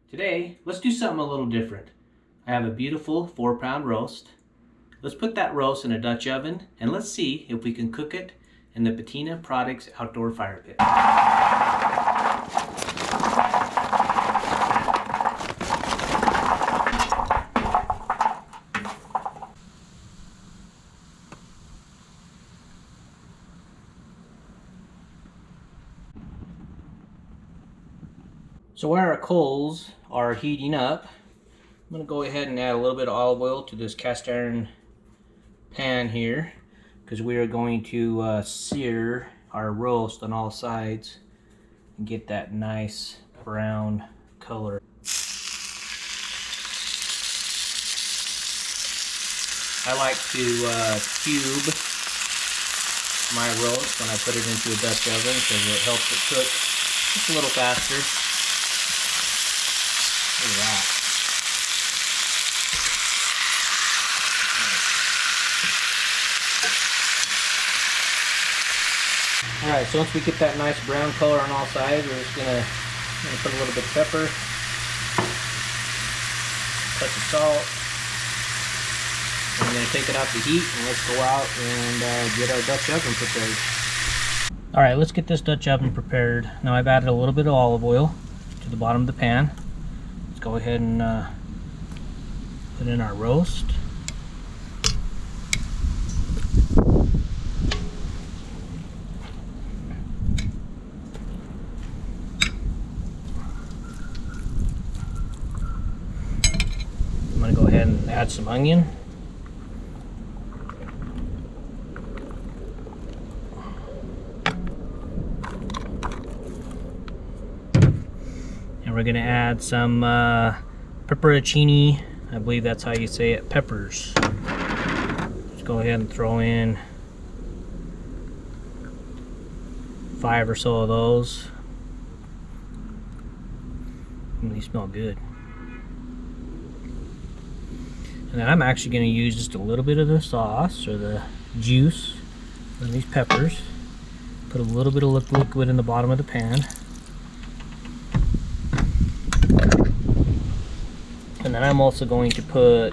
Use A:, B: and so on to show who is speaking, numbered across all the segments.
A: Today, let's do something a little different. I have a beautiful 4-pound roast. Let's put that roast in a Dutch oven and let's see if we can cook it in the Patina Products outdoor fire pit. So while our coals are heating up, I'm going to go ahead and add a little bit of olive oil to this cast iron pan here, because we are going to sear our roast on all sides and get that nice brown color. I like to cube my roast when I put it into a Dutch oven because it helps it cook just a little faster. Look at that. Alright, so once we get that nice brown color on all sides, we're just gonna put a little bit of pepper, touch of salt, and we're gonna take it off the heat and let's go out and get our Dutch oven prepared. Alright, let's get this Dutch oven prepared. Now I've added a little bit of olive oil to the bottom of the pan. Let's go ahead and put in our roast. I'm going to go ahead and add some onion. And we're going to add some pepperoncini. I believe that's how you say it, peppers. Let's go ahead and throw in 5 or so of those. They smell good. And then I'm actually going to use just a little bit of the sauce or the juice of these peppers. Put a little bit of liquid in the bottom of the pan. And then I'm also going to put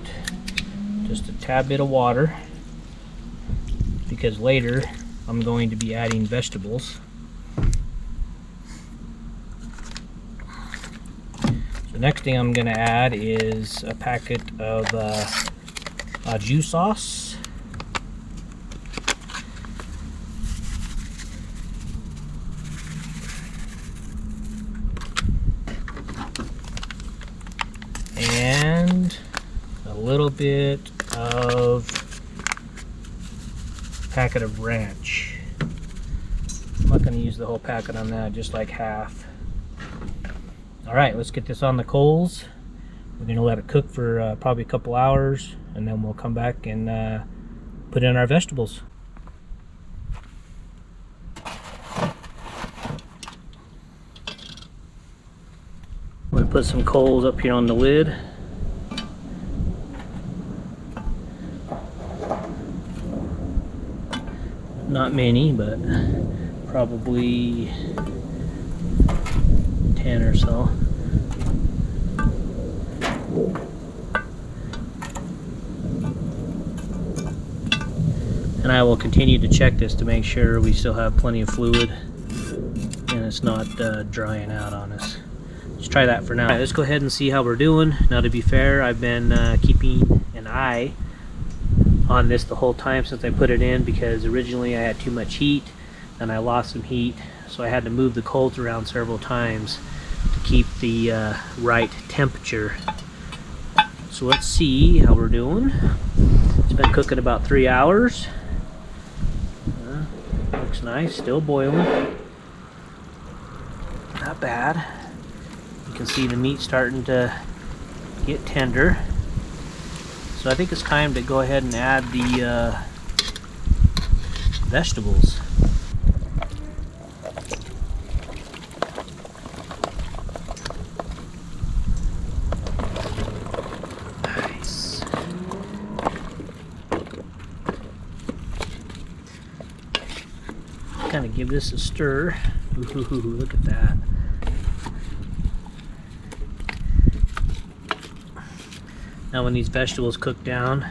A: just a tad bit of water because later I'm going to be adding vegetables. The next thing I'm going to add is a packet of au sauce. And a little bit of packet of ranch. I'm not going to use the whole packet on that, just like half. Alright, let's get this on the coals. We're going to let it cook for probably a couple hours, and then we'll come back and put in our vegetables. I'm going to put some coals up here on the lid. Not many, but probably 10 or so. And I will continue to check this to make sure we still have plenty of fluid and it's not drying out on us. Let's try that for now. Alright, let's go ahead and see how we're doing. Now, to be fair, I've been keeping an eye on this the whole time since I put it in, because originally I had too much heat and I lost some heat, so I had to move the coals around several times to keep the right temperature. So let's see how we're doing. It's been cooking about 3 hours. Looks nice, still boiling. Not bad. You can see the meat starting to get tender. So I think it's time to go ahead and add the vegetables. Nice. Kind of give this a stir. Ooh, look at that. Now when these vegetables cook down,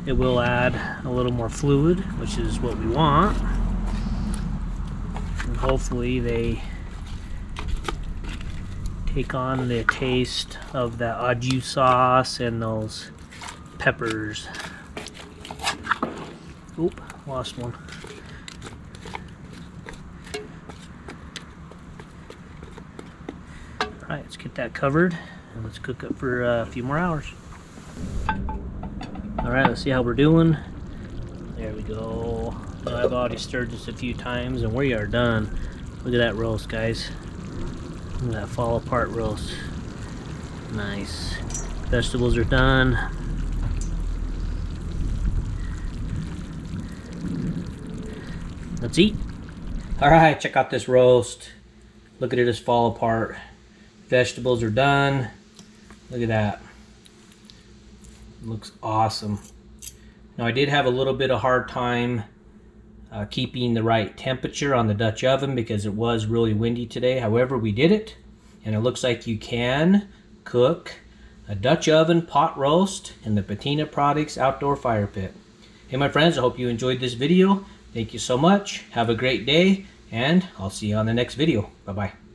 A: it will add a little more fluid, which is what we want. And hopefully they take on the taste of that au jus sauce and those peppers. Oop, lost one. Alright, let's get that covered and let's cook it for a few more hours. Alright, let's see how we're doing. There we go. Now I've already stirred this a few times and we are done. Look at that roast, guys. Look at that fall apart roast. Nice. Vegetables are done. Let's eat. Alright, check out this roast. Look at it just fall apart. Vegetables are done. Look at that. Looks awesome. Now I did have a little bit of hard time keeping the right temperature on the Dutch oven because it was really windy today. However, we did it, and it looks like you can cook a Dutch oven pot roast in the Patina Products outdoor fire pit. Hey my friends, I hope you enjoyed this video. Thank you so much. Have a great day, and I'll see you on the next video. Bye-bye.